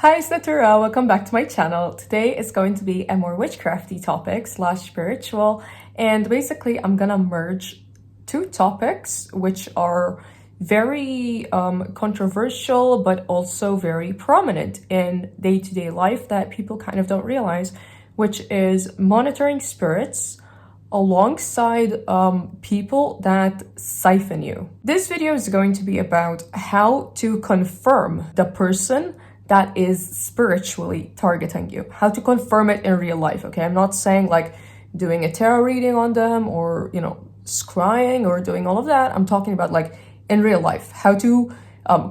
Hi, it's Nettura. Welcome back to my channel. Today is going to be a more witchcrafty topic / spiritual, and basically I'm gonna merge two topics which are very controversial but also very prominent in day-to-day life that people kind of don't realize, which is monitoring spirits alongside people that siphon you. This video is going to be about how to confirm the person that is spiritually targeting you, how to confirm it in real life. Okay, I'm not saying like doing a tarot reading on them or, you know, scrying or doing all of that. I'm talking about like in real life, how to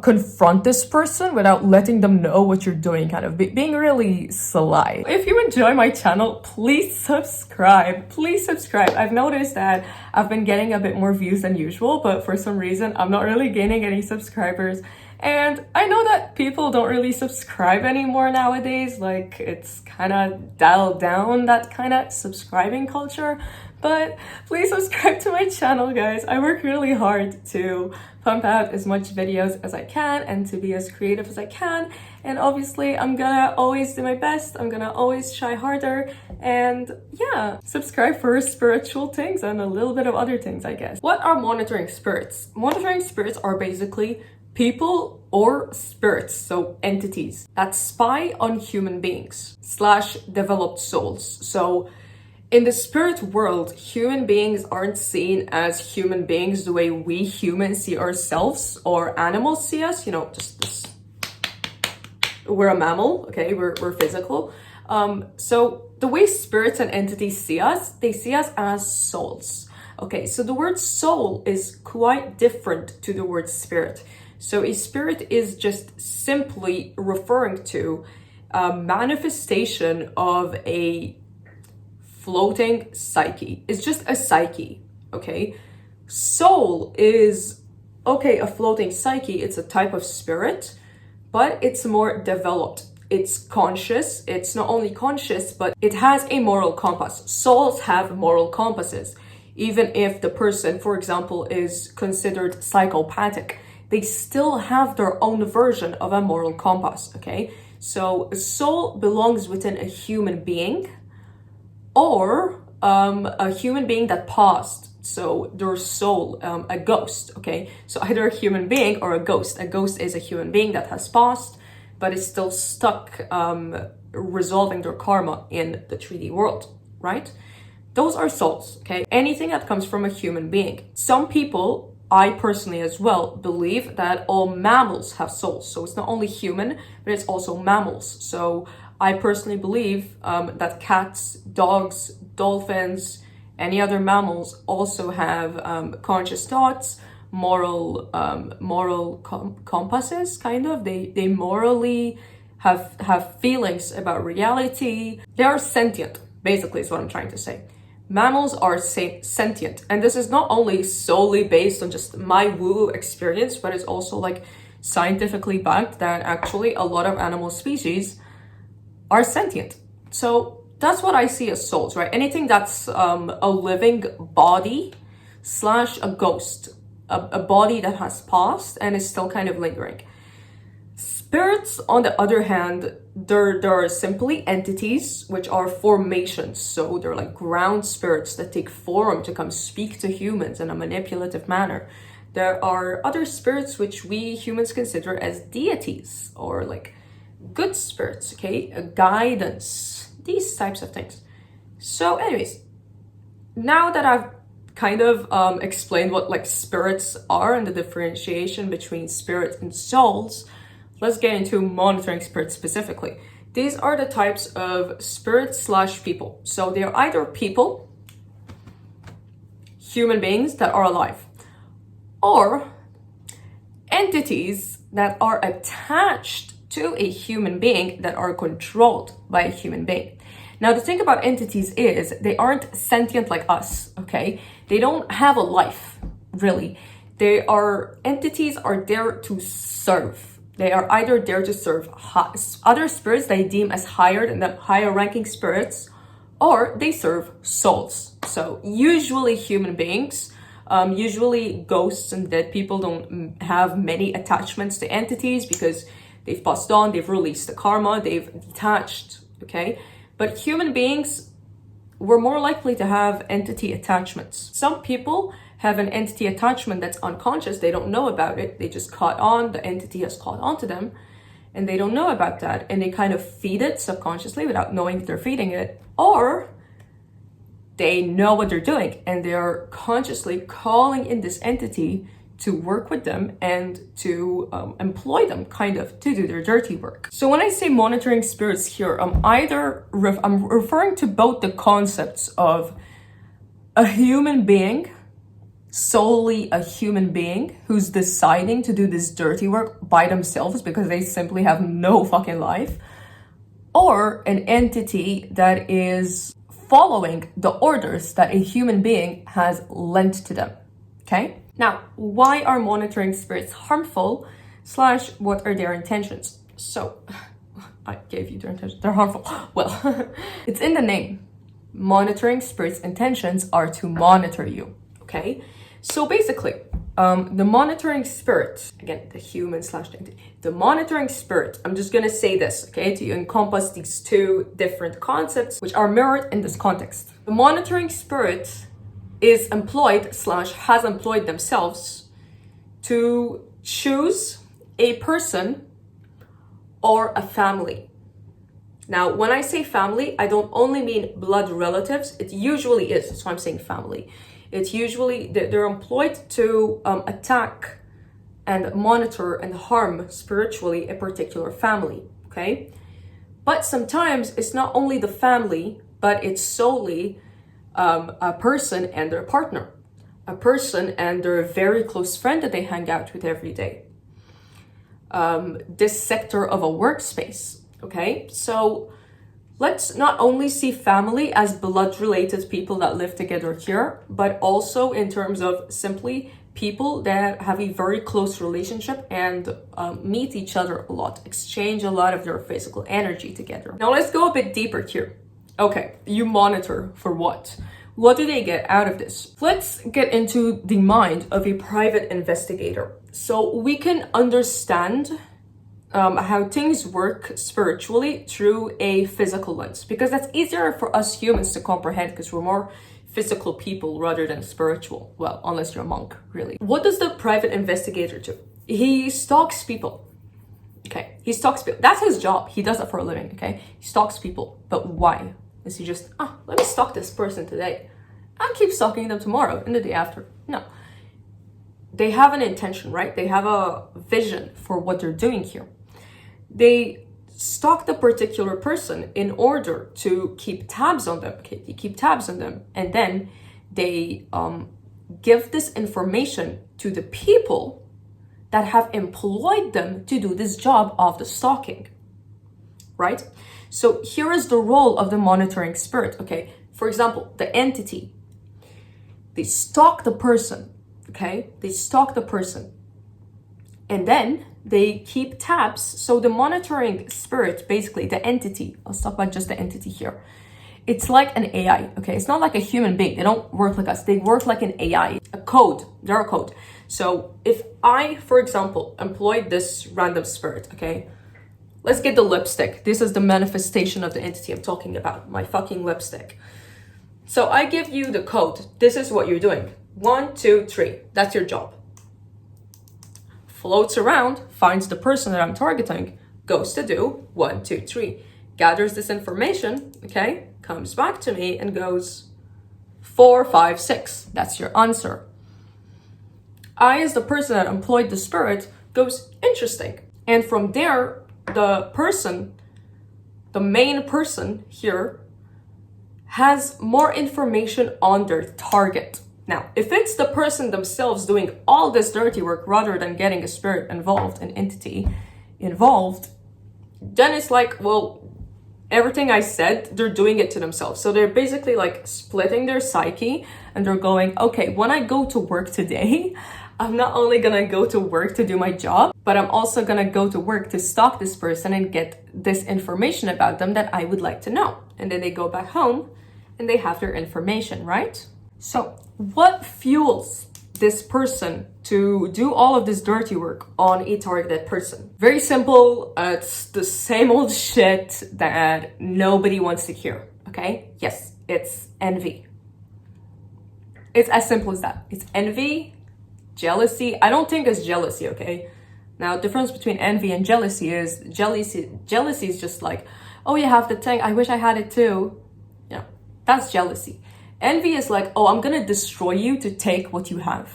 confront this person without letting them know what you're doing, kind of being really sly. If you enjoy my channel, please subscribe. Please subscribe. I've noticed that I've been getting a bit more views than usual, but for some reason, I'm not really gaining any subscribers. And I know that people don't really subscribe anymore nowadays, like it's kind of dialed down, that kind of subscribing culture, but please subscribe to my channel, guys. I work really hard to pump out as much videos as I can and to be as creative as I can, and obviously I'm gonna always do my best. I'm gonna always try harder, and yeah, subscribe for spiritual things and a little bit of other things, I guess. What are monitoring spirits? Monitoring spirits are basically people or spirits, so entities, that spy on human beings / developed souls. So in the spirit world, human beings aren't seen as human beings the way we humans see ourselves or animals see us, you know, just this. We're a mammal, okay, we're physical. So the way spirits and entities see us, they see us as souls. Okay, so the word soul is quite different to the word spirit. So a spirit is just simply referring to a manifestation of a floating psyche. It's just a psyche, okay? Soul is, okay, a floating psyche. It's a type of spirit, but it's more developed. It's conscious. It's not only conscious, but it has a moral compass. Souls have moral compasses. Even if the person, for example, is considered psychopathic, they still have their own version of a moral compass, okay? So a soul belongs within a human being or a human being that passed. So their soul, a ghost, okay? So either a human being or a ghost. A ghost is a human being that has passed, but is still stuck resolving their karma in the 3D world, right? Those are souls, okay? Anything that comes from a human being. Some people, I personally as well, believe that all mammals have souls. So it's not only human, but it's also mammals. So I personally believe that cats, dogs, dolphins, any other mammals also have conscious thoughts, moral compasses, kind of. They morally have feelings about reality. They are sentient, basically is what I'm trying to say. Mammals are sentient, and this is not only solely based on just my woo experience, but it's also like scientifically backed that actually a lot of animal species are sentient. So that's what I see as souls, right? Anything that's a living body / a ghost, a body that has passed and is still kind of lingering. Spirits, on the other hand, they're simply entities which are formations. So they're like ground spirits that take form to come speak to humans in a manipulative manner. There are other spirits which we humans consider as deities or like good spirits, okay? A guidance, these types of things. So anyways, now that I've kind of explained what like spirits are and the differentiation between spirits and souls, let's get into monitoring spirits specifically. These are the types of spirits / people. So they're either people, human beings that are alive, or entities that are attached to a human being that are controlled by a human being. Now, the thing about entities is they aren't sentient like us, okay? They don't have a life, really. Entities are there to serve. They are either there to serve other spirits they deem as higher than the higher ranking spirits, or they serve souls. So usually human beings, usually ghosts and dead people don't have many attachments to entities because they've passed on, they've released the karma, they've detached, okay? But human beings, we're more likely to have entity attachments. Some people have an entity attachment that's unconscious. They don't know about it. They just caught on, the entity has caught on to them, and they don't know about that. And they kind of feed it subconsciously without knowing that they're feeding it. Or they know what they're doing and they're consciously calling in this entity to work with them and to employ them kind of to do their dirty work. So when I say monitoring spirits here, I'm referring to both the concepts of a human being, solely a human being who's deciding to do this dirty work by themselves because they simply have no fucking life, or an entity that is following the orders that a human being has lent to them, okay? Now, why are monitoring spirits harmful / what are their intentions? So, I gave you their intentions, they're harmful. Well, it's in the name. Monitoring spirits' intentions are to monitor you, okay? So basically, the monitoring spirit, again, the human / the entity, the monitoring spirit, I'm just gonna say this, okay, to encompass these two different concepts which are mirrored in this context. The monitoring spirit is employed / has employed themselves to choose a person or a family. Now, when I say family, I don't only mean blood relatives. It usually is, so I'm saying family. It's usually, they're employed to attack and monitor and harm spiritually a particular family, okay? But sometimes it's not only the family, but it's solely a person and their partner, a person and their very close friend that they hang out with every day. This sector of a workspace, okay? So let's not only see family as blood-related people that live together here, but also in terms of simply people that have a very close relationship and meet each other a lot, exchange a lot of their physical energy together. Now let's go a bit deeper here. Okay, you monitor for what? What do they get out of this? Let's get into the mind of a private investigator. So we can understand how things work spiritually through a physical lens, because that's easier for us humans to comprehend because we're more physical people rather than spiritual. Well, unless you're a monk, really. What does the private investigator do? He stalks people. Okay, he stalks people. That's his job. He does that for a living, okay? He stalks people. But why? Is he just, let me stalk this person today and keep stalking them tomorrow and the day after? No. They have an intention, right? They have a vision for what they're doing here. They stalk the particular person in order to keep tabs on them, okay? They keep tabs on them, and then they give this information to the people that have employed them to do this job of the stalking, right? So here is the role of the monitoring spirit, okay? For example, the entity, they stalk the person, okay? They stalk the person, and then they keep tabs. So the monitoring spirit, basically the entity, let's talk about just the entity here. It's like an AI, okay? It's not like a human being. They don't work like us. They work like an AI, a code. They're a code. So if I, for example, employed this random spirit, okay? Let's get the lipstick. This is the manifestation of the entity I'm talking about, my fucking lipstick. So I give you the code. This is what you're doing. 1, 2, 3. That's your job. Floats around, finds the person that I'm targeting, goes to do 1, 2, 3. Gathers this information, okay? Comes back to me and goes 4, 5, 6. That's your answer. I, as the person that employed the spirit, goes interesting. And from there, the person, the main person here, has more information on their target. Now, if it's the person themselves doing all this dirty work rather than getting a spirit involved, an entity involved, then it's like, well, everything I said, they're doing it to themselves. So they're basically like splitting their psyche and they're going, okay, when I go to work today, I'm not only gonna go to work to do my job, but I'm also gonna go to work to stalk this person and get this information about them that I would like to know. And then they go back home and they have their information, right? So what fuels this person to do all of this dirty work on a targeted person? Very simple. It's the same old shit that nobody wants to hear, okay? Yes, it's envy. It's as simple as that. It's envy, jealousy. I don't think it's jealousy, okay? Now, the difference between envy and jealousy is jealousy is just like, oh, you have the thing, I wish I had it too. Yeah, that's jealousy. Envy is like, oh, I'm gonna destroy you to take what you have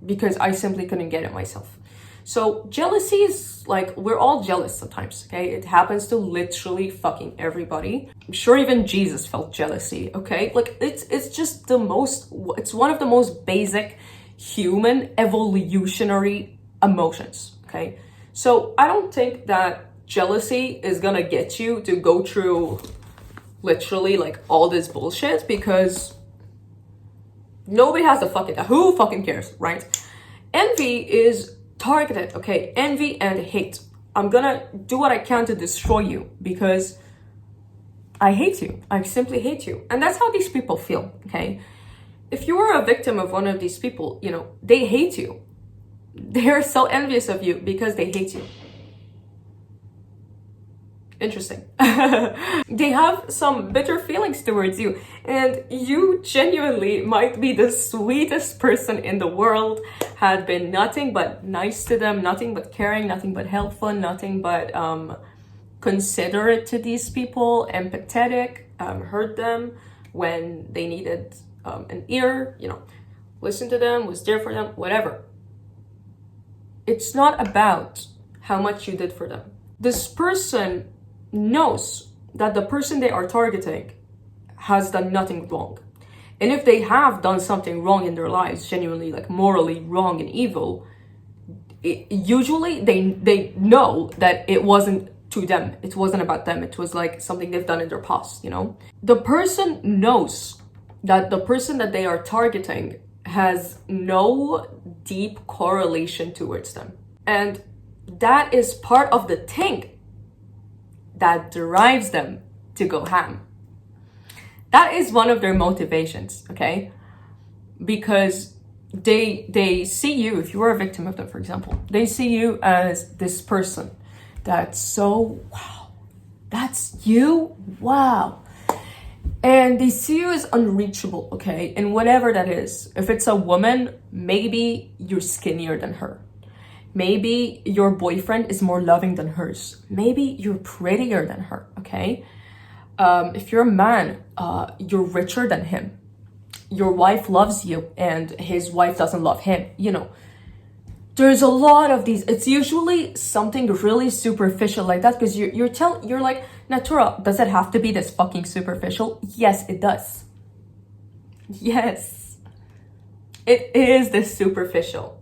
because I simply couldn't get it myself. So jealousy is like, we're all jealous sometimes, okay? It happens to literally fucking everybody. I'm sure even Jesus felt jealousy, okay? Like, it's just it's one of the most basic human evolutionary emotions, okay? So I don't think that jealousy is gonna get you to go through literally like all this bullshit, because nobody has a fucking, who fucking cares, right? Envy is targeted, okay? Envy and hate. I'm gonna do what I can to destroy you because I hate you. I simply hate you. And that's how these people feel, okay? If you are a victim of one of these people, you know, they hate you. They're so envious of you because they hate you. Interesting. They have some bitter feelings towards you, and you genuinely might be the sweetest person in the world, had been nothing but nice to them, nothing but caring, nothing but helpful, nothing but considerate to these people, empathetic, heard them when they needed an ear, you know, listened to them, was there for them, whatever. It's not about how much you did for them. This person knows that the person they are targeting has done nothing wrong. And if they have done something wrong in their lives, genuinely like morally wrong and evil, usually they know that it wasn't to them. It wasn't about them. It was like something they've done in their past, you know? The person knows that the person that they are targeting has no deep correlation towards them. And that is part of the thing that drives them to go ham. That is one of their motivations, okay? Because they see you, if you are a victim of them, for example, they see you as this person that's so, wow, that's you? Wow. And they see you as unreachable, okay? And whatever that is. If it's a woman, maybe you're skinnier than her. Maybe your boyfriend is more loving than hers. Maybe you're prettier than her, okay? If you're a man, you're richer than him. Your wife loves you and his wife doesn't love him, you know. There's a lot of these. It's usually something really superficial like that, because you're like, Nettura, does it have to be this fucking superficial? Yes, it does. Yes. It is this superficial.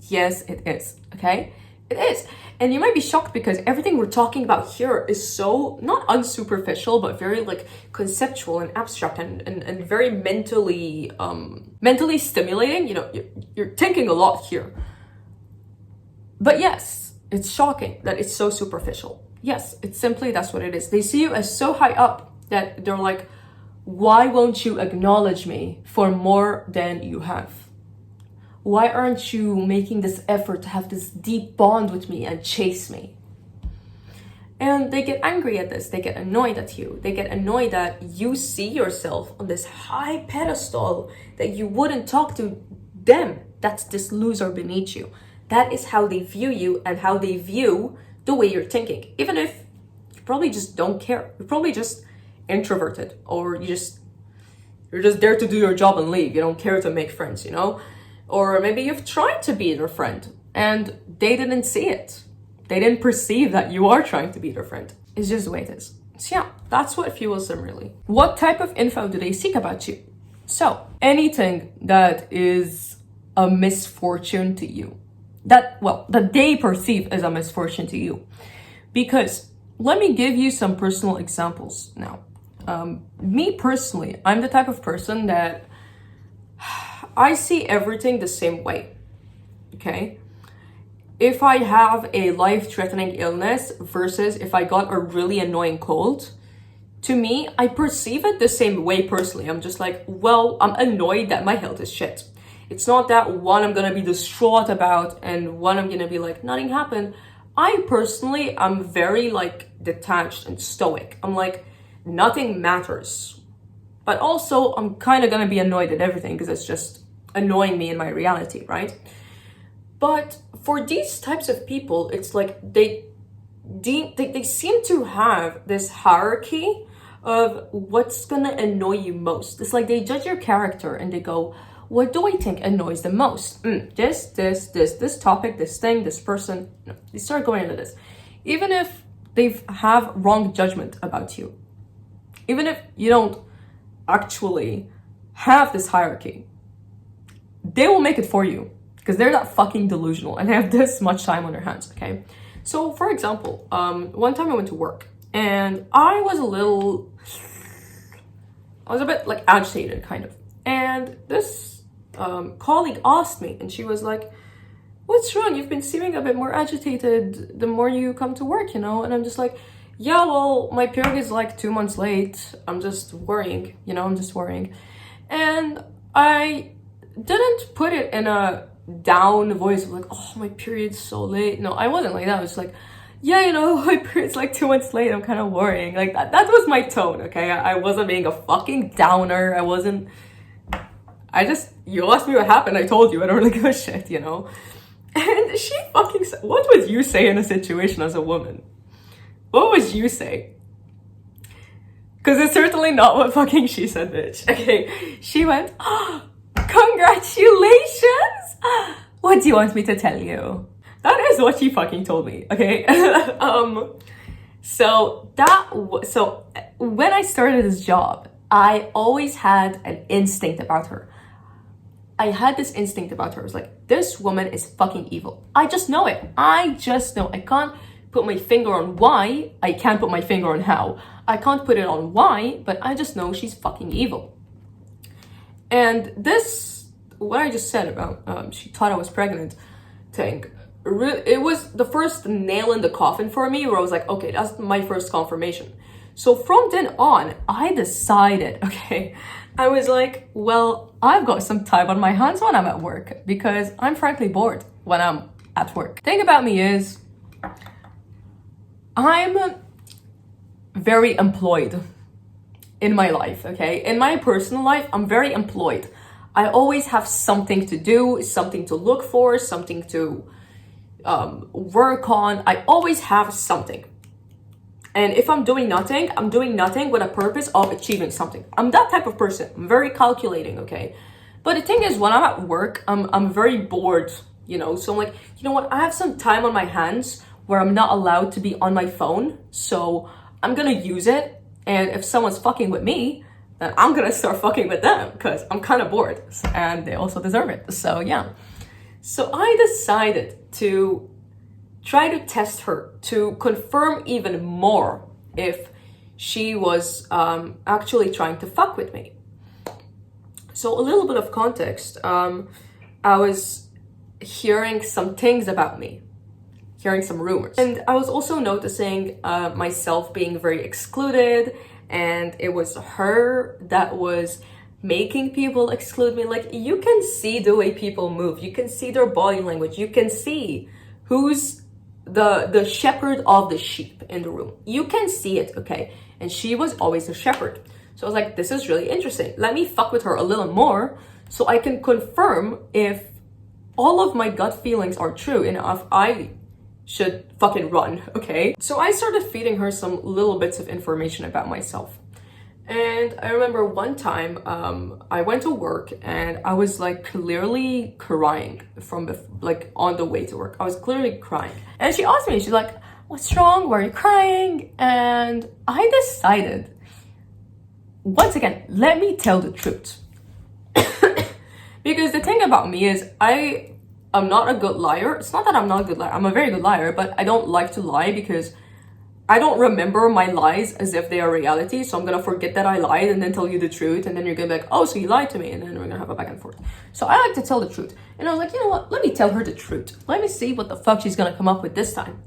Yes, it is, okay? It is. And you might be shocked because everything we're talking about here is so, not unsuperficial, but very like conceptual and abstract and very mentally stimulating. You know, you're thinking a lot here. But yes, it's shocking that it's so superficial. Yes, it's simply, that's what it is. They see you as so high up that they're like, why won't you acknowledge me for more than you have? Why aren't you making this effort to have this deep bond with me and chase me? And they get angry at this. They get annoyed at you. They get annoyed that you see yourself on this high pedestal that you wouldn't talk to them. That's this loser beneath you. That is how they view you and how they view the way you're thinking. Even if you probably just don't care. You're probably just introverted, or you're just there to do your job and leave. You don't care to make friends, you know? Or maybe you've tried to be their friend and they didn't see it. They didn't perceive that you are trying to be their friend. It's just the way it is. So yeah, that's what fuels them really. What type of info do they seek about you? So anything that is a misfortune to you, that they perceive as a misfortune to you. Because let me give you some personal examples now. Me personally, I'm the type of person that I see everything the same way, okay? If I have a life-threatening illness versus if I got a really annoying cold, to me, I perceive it the same way personally. I'm just like, well, I'm annoyed that my health is shit. It's not that one I'm gonna be distraught about and one I'm gonna be like, nothing happened. I personally, I'm very like detached and stoic. I'm like, nothing matters. But also, I'm kind of gonna be annoyed at everything because it's just annoying me in my reality, right? But for these types of people, it's like they seem to have this hierarchy of what's gonna annoy you most. It's like they judge your character and they go, what do I think annoys the most? This topic, this thing, this person. No, they start going into this. Even if they have wrong judgment about you, even if you don't actually have this hierarchy, they will make it for you because they're that fucking delusional and they have this much time on their hands, okay? So, for example, one time I went to work and I was a bit like agitated, kind of. And this colleague asked me, and she was like, what's wrong? You've been seeming a bit more agitated the more you come to work, you know? And I'm just like, yeah, well, my period is like 2 months late. I'm just worrying, you know, I'm just worrying. And I didn't put it in a down voice of like, oh, my period's so late. No, I wasn't like that. I was like, yeah, you know, my period's like 2 months late. I'm kind of worrying. Like that was my tone, okay? I wasn't being a fucking downer. You asked me what happened, I told you, I don't really give a shit, you know? And she fucking said, what would you say in a situation as a woman? What would you say? Because it's certainly not what fucking she said, bitch. Okay, she went, oh, congratulations! What do you want me to tell you? That is what she fucking told me, okay? So when I started this job, I always had an instinct about her. I had this instinct about her. I was like, this woman is fucking evil. I just know it. I just know. I can't put my finger on why. I can't put my finger on how. I can't put it on why, but I just know she's fucking evil. And this, what I just said about she thought I was pregnant thing, it was the first nail in the coffin for me where I was like, okay, that's my first confirmation. So from then on, I decided, okay, I was like, well, I've got some time on my hands when I'm at work because I'm frankly bored when I'm at work. Thing about me is I'm very employed in my life, okay? In my personal life, I'm very employed. I always have something to do, something to look for, something to work on. I always have something. And if I'm doing nothing with a purpose of achieving something. I'm that type of person. I'm very calculating, okay? But the thing is, when I'm at work, I'm very bored, you know? So I'm like, you know what? I have some time on my hands where I'm not allowed to be on my phone. So I'm gonna use it. And if someone's fucking with me, then I'm gonna start fucking with them because I'm kind of bored. And they also deserve it. So yeah. So I decided to try to test her to confirm even more if she was actually trying to fuck with me. So a little bit of context, I was hearing some things about me, hearing some rumors. And I was also noticing myself being very excluded, and it was her that was making people exclude me. Like, you can see the way people move, you can see their body language, you can see who's the shepherd of the sheep in the room. You can see it, okay? And she was always a shepherd. So I was like, this is really interesting. Let me fuck with her a little more so I can confirm if all of my gut feelings are true and if I should fucking run, okay? So I started feeding her some little bits of information about myself. And I remember one time I went to work and I was like clearly crying like on the way to work. I was clearly crying. And she asked me, she's like, what's wrong? Why are you crying? And I decided, once again, let me tell the truth. Because the thing about me is I'm not a good liar. It's not that I'm not a good liar. I'm a very good liar, but I don't like to lie because I don't remember my lies as if they are reality. So I'm gonna forget that I lied and then tell you the truth. And then you're gonna be like, oh, so you lied to me. And then we're gonna have a back and forth. So I like to tell the truth. And I was like, you know what? Let me tell her the truth. Let me see what the fuck she's gonna come up with this time.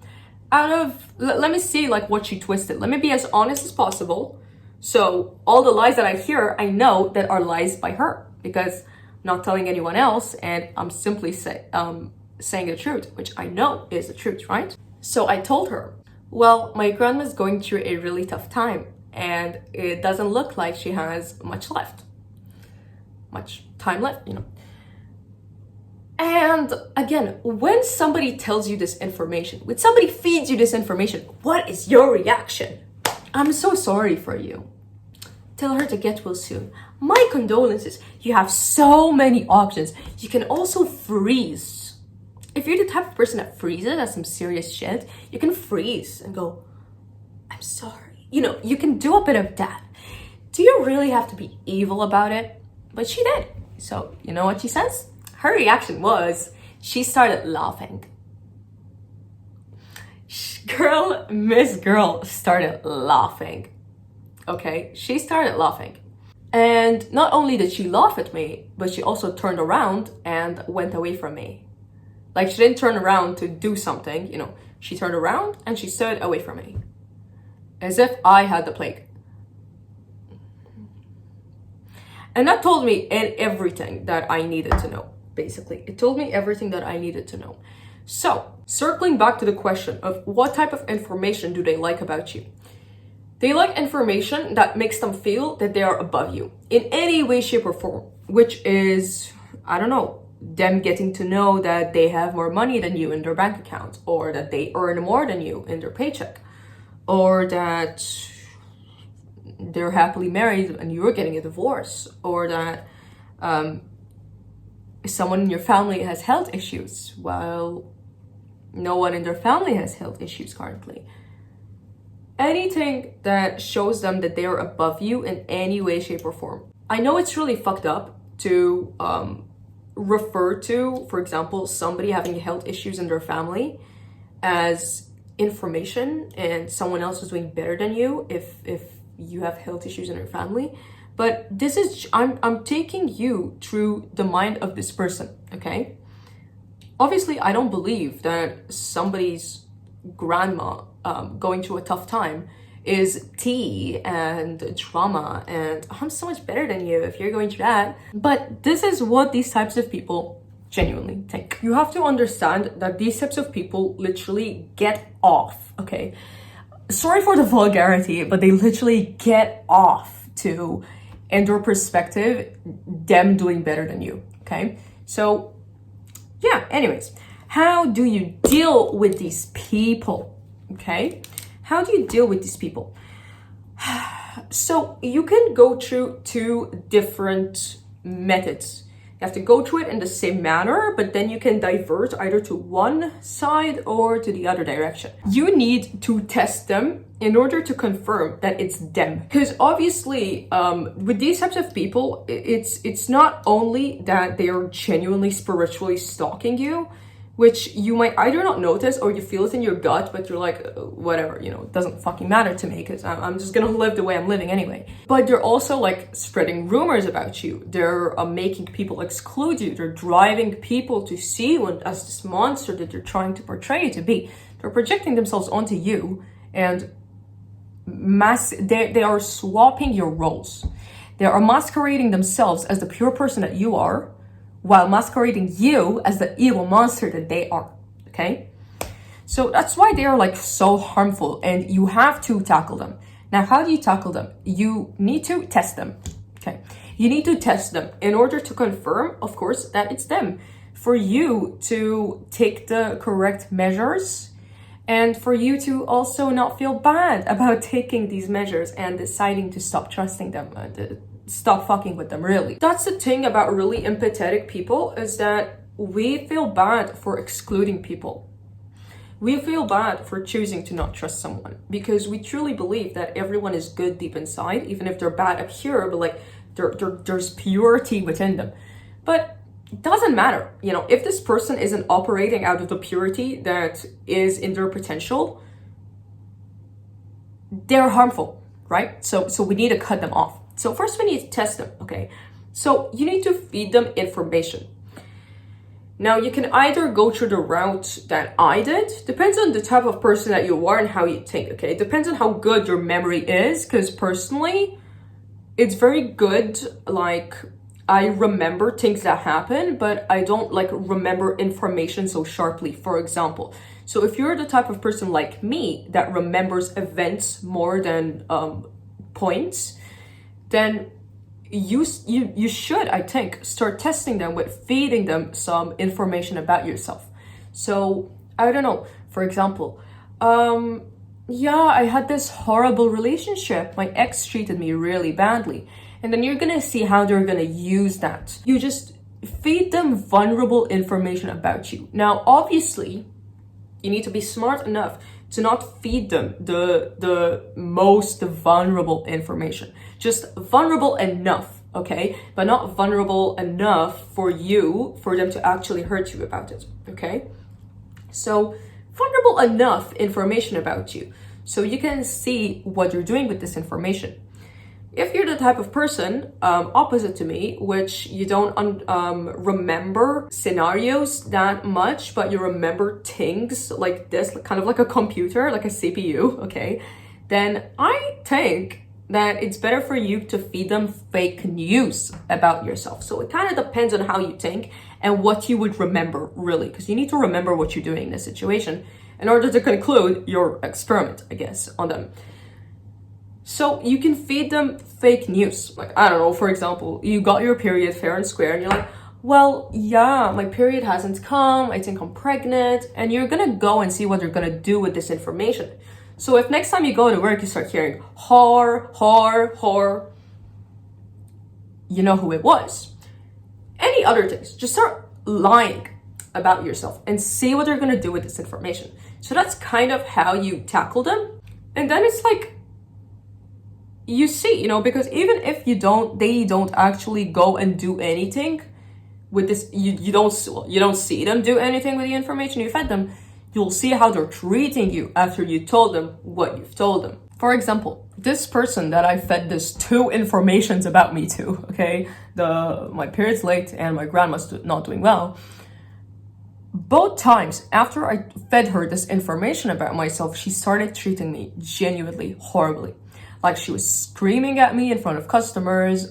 Let me see like what she twisted. Let me be as honest as possible. So all the lies that I hear, I know that are lies by her. Because not telling anyone else, and I'm simply saying the truth, which I know is the truth, right? So I told her, well, my grandma's going through a really tough time, and it doesn't look like she has much time left, you know. And again, when somebody tells you this information, when somebody feeds you this information, what is your reaction? I'm so sorry for you. Tell her to get well soon. My condolences. You have so many options. You can also freeze. If you're the type of person that freezes at some serious shit, you can freeze and go, I'm sorry. You know, you can do a bit of that. Do you really have to be evil about it? But she did. So, you know what she says? Her reaction was, she started laughing. Miss Girl started laughing. Okay, she started laughing. And not only did she laugh at me, but she also turned around and went away from me. Like, she didn't turn around to do something, you know. She turned around and she stood away from me. As if I had the plague. And that told me everything that I needed to know, basically. It told me everything that I needed to know. So, circling back to the question of what type of information do they like about you? They like information that makes them feel that they are above you in any way, shape, or form, which is, I don't know, them getting to know that they have more money than you in their bank account, or that they earn more than you in their paycheck, or that they're happily married and you're getting a divorce, or that someone in your family has health issues while no one in their family has health issues currently. Anything that shows them that they are above you in any way, shape, or form. I know it's really fucked up to refer to, for example, somebody having health issues in their family as information and someone else is doing better than you if you have health issues in your family. But this is, I'm taking you through the mind of this person, okay? Obviously, I don't believe that somebody's grandma going through a tough time is tea and drama and I'm so much better than you if you're going through that. But this is what these types of people genuinely think. You have to understand that these types of people literally get off, okay? Sorry for the vulgarity, but they literally get off to, in their perspective, them doing better than you, okay? So, yeah, anyways, how do you deal with these people, okay? How do you deal with these people? So you can go through two different methods. You have to go through it in the same manner, but then you can divert either to one side or to the other direction. You need to test them in order to confirm that it's them. Because obviously, with these types of people, it's not only that they are genuinely spiritually stalking you, which you might either not notice or you feel it in your gut, but you're like, whatever, you know, it doesn't fucking matter to me because I'm just gonna live the way I'm living anyway. But they're also like spreading rumors about you. They're making people exclude you. They're driving people to see you as this monster that they're trying to portray you to be. They're projecting themselves onto you and they are swapping your roles. They are masquerading themselves as the pure person that you are, while masquerading you as the evil monster that they are, okay? So that's why they are like so harmful and you have to tackle them. Now, how do you tackle them? You need to test them, okay? You need to test them in order to confirm, of course, that it's them. For you to take the correct measures and for you to also not feel bad about taking these measures and deciding to stop trusting them, stop fucking with them, really. That's the thing about really empathetic people, is that we feel bad for excluding people. We feel bad for choosing to not trust someone because we truly believe that everyone is good deep inside, even if they're bad up here, but like there's purity within them. But it doesn't matter, you know, if this person isn't operating out of the purity that is in their potential, they're harmful, right? So we need to cut them off. So first we need to test them, okay? So you need to feed them information. Now you can either go through the route that I did, depends on the type of person that you are and how you think, okay? It depends on how good your memory is, because personally, it's very good, like I remember things that happen, but I don't like remember information so sharply, for example. So if you're the type of person like me that remembers events more than points, then you should, I think, start testing them with feeding them some information about yourself. So I don't know, for example, yeah, I had this horrible relationship. My ex treated me really badly. And then you're gonna see how they're gonna use that. You just feed them vulnerable information about you. Now, obviously, you need to be smart enough to not feed them the most vulnerable information. Just vulnerable enough, okay? But not vulnerable enough for them to actually hurt you about it, okay? So vulnerable enough information about you so you can see what you're doing with this information. If you're the type of person opposite to me, which you don't remember scenarios that much, but you remember things like this, kind of like a computer, like a CPU, okay, then I think that it's better for you to feed them fake news about yourself. So it kind of depends on how you think and what you would remember, really, because you need to remember what you're doing in this situation in order to conclude your experiment, I guess, on them. So you can feed them fake news. Like, I don't know, for example, you got your period fair and square and you're like, well, yeah, my period hasn't come, I think I'm pregnant, and you're gonna go and see what you're gonna do with this information. So if next time you go to work, you start hearing whore, you know who it was. Any other things, just start lying about yourself and see what they're gonna do with this information. So that's kind of how you tackle them. And then it's like, you see, you know, because even if they don't actually go and do anything with this, you don't see them do anything with the information you fed them, you'll see how they're treating you after you told them what you've told them. For example, this person that I fed this 2 informations about me to, okay, my period's late and my grandma's not doing well, both times after I fed her this information about myself, she started treating me genuinely horribly. Like, she was screaming at me in front of customers.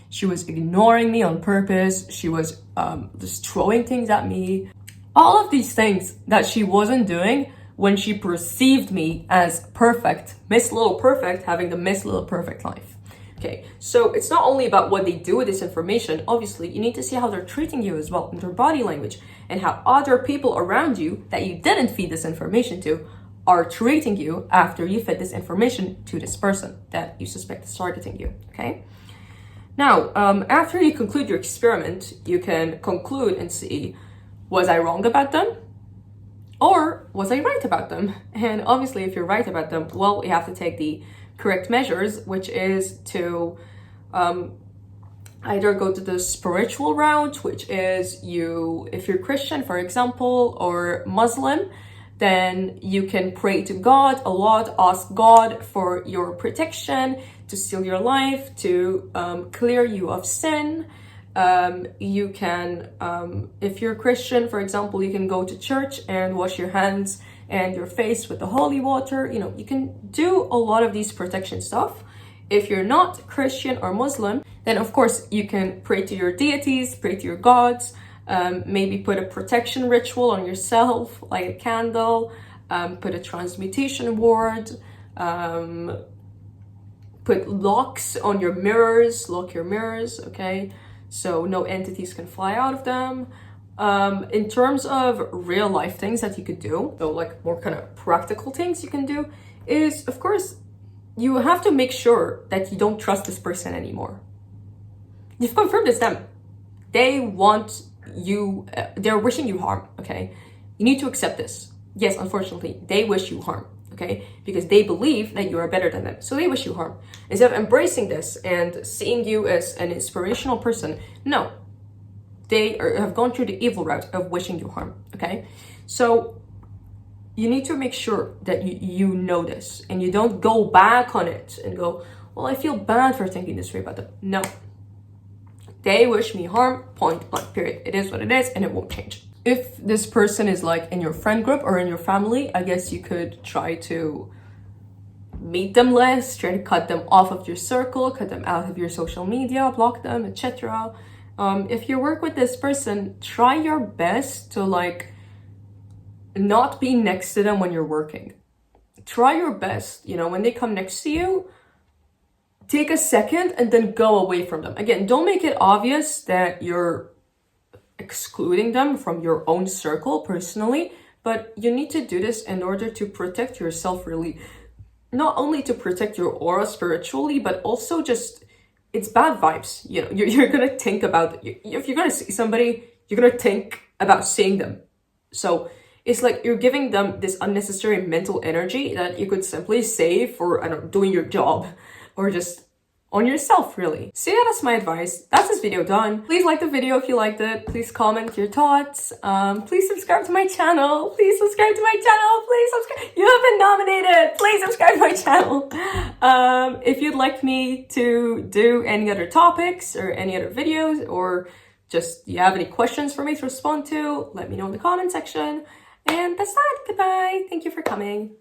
She was ignoring me on purpose. She was just throwing things at me. All of these things that she wasn't doing when she perceived me as perfect, Miss Little Perfect, having the Miss Little Perfect life. Okay, so it's not only about what they do with this information. Obviously, you need to see how they're treating you as well, in their body language, and how other people around you that you didn't feed this information to are treating you after you fed this information to this person that you suspect is targeting you, okay? Now, after you conclude your experiment, you can conclude and see, was I wrong about them? Or was I right about them? And obviously, if you're right about them, well, you have to take the correct measures, which is to either go to the spiritual route, which is if you're Christian, for example, or Muslim, then you can pray to God a lot, ask God for your protection, to seal your life, to clear you of sin. You can, if you're Christian, for example, you can go to church and wash your hands and your face with the holy water. You know, you can do a lot of these protection stuff. If you're not Christian or Muslim, then of course you can pray to your deities, pray to your gods, maybe put a protection ritual on yourself, light a candle, put a transmutation ward, put locks on your mirrors, lock your mirrors, okay? So no entities can fly out of them. In terms of real life things that you could do, so like more kind of practical things you can do, is of course, you have to make sure that you don't trust this person anymore. You've confirmed it's them. They want you, they're wishing you harm, okay? You need to accept this. Yes, unfortunately, they wish you harm, okay? Because they believe that you are better than them. So they wish you harm. Instead of embracing this and seeing you as an inspirational person, no. They have gone through the evil route of wishing you harm, okay? So you need to make sure that you know this and you don't go back on it and go, well, I feel bad for thinking this way about them. No. They wish me harm, point blank, period. It is what it is and it won't change. If this person is like in your friend group or in your family, I guess you could try to meet them less, try to cut them off of your circle, cut them out of your social media, block them, etc. If you work with this person, try your best to like not be next to them when you're working. Try your best, you know, when they come next to you, take a second and then go away from them. Again, don't make it obvious that you're excluding them from your own circle personally, but you need to do this in order to protect yourself, really. Not only to protect your aura spiritually, but also just, it's bad vibes. You know, you're gonna think about, if you're gonna see somebody, you're gonna think about seeing them. So it's like you're giving them this unnecessary mental energy that you could simply save for, I don't know, doing your job or just on yourself, really. So yeah, that's my advice. That's this video done. Please like the video if you liked it. Please comment your thoughts. Please subscribe to my channel. Please subscribe to my channel. Please subscribe. You have been nominated. Please subscribe to my channel. If you'd like me to do any other topics or any other videos, or just you have any questions for me to respond to, let me know in the comment section. And that's that. Goodbye. Thank you for coming.